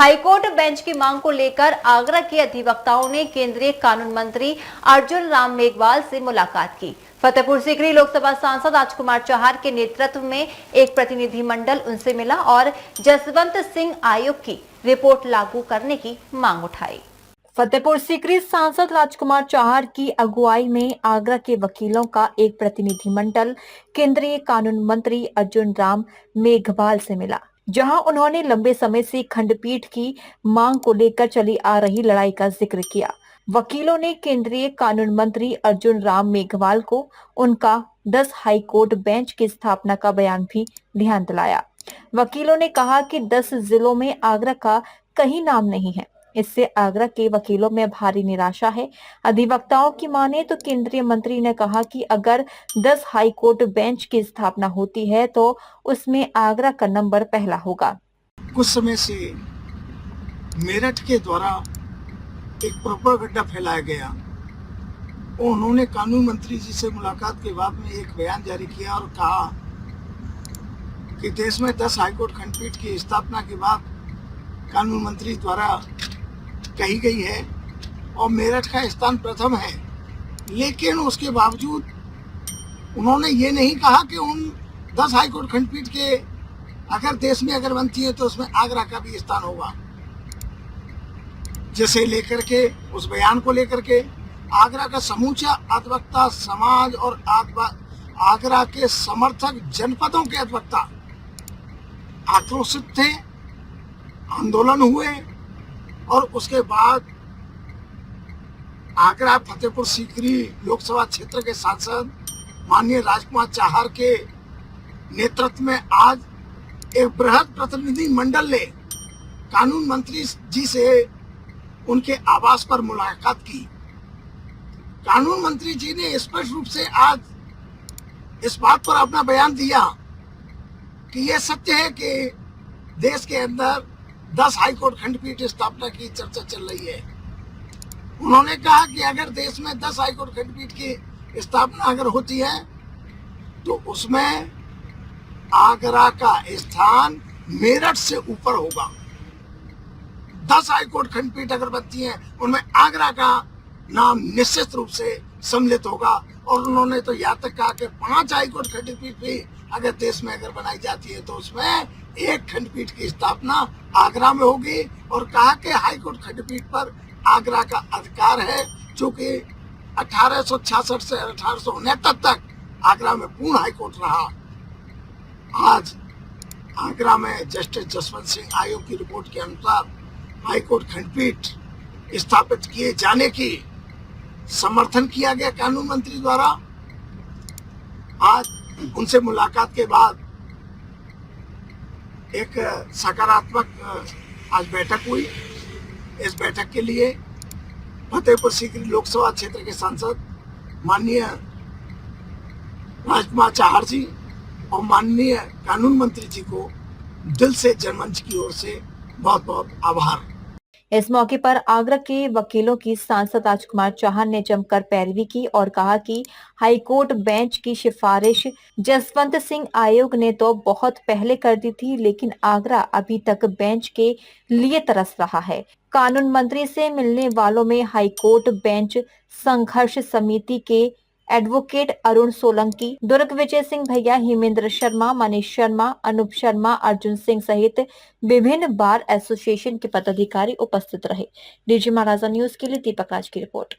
High court bench की मांग को लेकर आगरा के अधिवक्ताओं ने केंद्रीय कानून मंत्री अर्जुन राम मेघवाल से मुलाकात की। फतेहपुर सीकरी लोकसभा सांसद राजकुमार चौहान के नेतृत्व में एक प्रतिनिधिमंडल उनसे मिला और जसवंत सिंह आयोग की रिपोर्ट लागू करने की मांग उठाई। फतेहपुर सीकरी सांसद राजकुमार चौहान की अगुवाई में आगरा के वकीलों का एक प्रतिनिधिमंडल केंद्रीय कानून मंत्री अर्जुन राम मेघवाल से मिला, जहां उन्होंने लंबे समय से खंडपीठ की मांग को लेकर चली आ रही लड़ाई का जिक्र किया। वकीलों ने केंद्रीय कानून मंत्री अर्जुन राम मेघवाल को उनका 10 हाईकोर्ट बेंच की स्थापना का बयान भी ध्यान दिलाया। वकीलों ने कहा कि 10 जिलों में आगरा का कहीं नाम नहीं है। इससे आगरा के वकीलों में भारी निराशा है। अधिवक्ताओं की माने तो केंद्रीय मंत्री ने कहा कि अगर 10 हाईकोर्ट बेंच की स्थापना होती है तो उसमें आगरा का नंबर पहला होगा। कुछ समय से मेरठ के द्वारा एक प्रोपेगेंडा फैलाया गया। उन्होंने कानून मंत्री जी से मुलाकात के बाद में एक बयान जारी किया और कहा कि देश में 10 हाईकोर्ट खंडपीठ की स्थापना के बाद कानून मंत्री द्वारा कही गई है और मेरठ का स्थान प्रथम है। लेकिन उसके बावजूद उन्होंने ये नहीं कहा कि उन 10 हाईकोर्ट खंडपीठ के अगर देश में अगर बनती है तो उसमें आगरा का भी स्थान होगा। जिसे लेकर के उस बयान को लेकर के आगरा का समूचा अधिवक्ता समाज और आगरा के समर्थक जनपदों के अधिवक्ता आक्रोशित थे, आंदोलन हुए और उसके बाद आगरा फतेहपुर सीकरी लोकसभा क्षेत्र के सांसद माननीय राजकुमार चौहान के नेतृत्व में आज एक बृहद प्रतिनिधि मंडल ने कानून मंत्री जी से उनके आवास पर मुलाकात की। कानून मंत्री जी ने स्पष्ट रूप से आज इस बात पर अपना बयान दिया कि यह सत्य है कि देश के अंदर 10 हाईकोर्ट खंडपीठ स्थापना की चर्चा चल रही है। उन्होंने कहा कि अगर देश में 10 हाईकोर्ट खंडपीठ की स्थापना अगर होती है तो उसमें आगरा का स्थान मेरठ से ऊपर होगा। 10 हाईकोर्ट खंडपीठ अगर बनती हैं उनमें आगरा का नाम निश्चित रूप से सम्मिलित होगा। और उन्होंने तो यहाँ तक कहा कि 5 हाईकोर्ट खंडपीठ भी अगर देश में अगर बनाई जाती है तो उसमें एक खंडपीठ की स्थापना आगरा में होगी। और कहा कि हाईकोर्ट खंडपीठ पर आगरा का अधिकार है, चूंकि 1866 से 1869 तक आगरा में पूर्ण हाईकोर्ट रहा। आज आगरा में जस्टिस जसवंत सिंह आयोग की रिपोर्ट के अनुसार हाईकोर्ट खंडपीठ स्थापित किए जाने की समर्थन किया गया कानून मंत्री द्वारा। आज उनसे मुलाकात के बाद एक सकारात्मक आज बैठक हुई। इस बैठक के लिए फतेहपुर सीकरी लोकसभा क्षेत्र के सांसद माननीय राजकुमार चौहान जी और माननीय कानून मंत्री जी को दिल से जनमंच की ओर से बहुत बहुत आभार। इस मौके पर आगरा के वकीलों की सांसद राजकुमार चौहान ने जमकर पैरवी की और कहा कि हाईकोर्ट बेंच की सिफारिश जसवंत सिंह आयोग ने तो बहुत पहले कर दी थी, लेकिन आगरा अभी तक बेंच के लिए तरस रहा है। कानून मंत्री से मिलने वालों में हाईकोर्ट बेंच संघर्ष समिति के एडवोकेट अरुण सोलंकी, दुर्ग विजय सिंह भैया, हेमेंद्र शर्मा, मनीष शर्मा, अनूप शर्मा, अर्जुन सिंह सहित विभिन्न बार एसोसिएशन के पदाधिकारी उपस्थित रहे। डीजी महाराजा न्यूज के लिए दीपक राज की रिपोर्ट।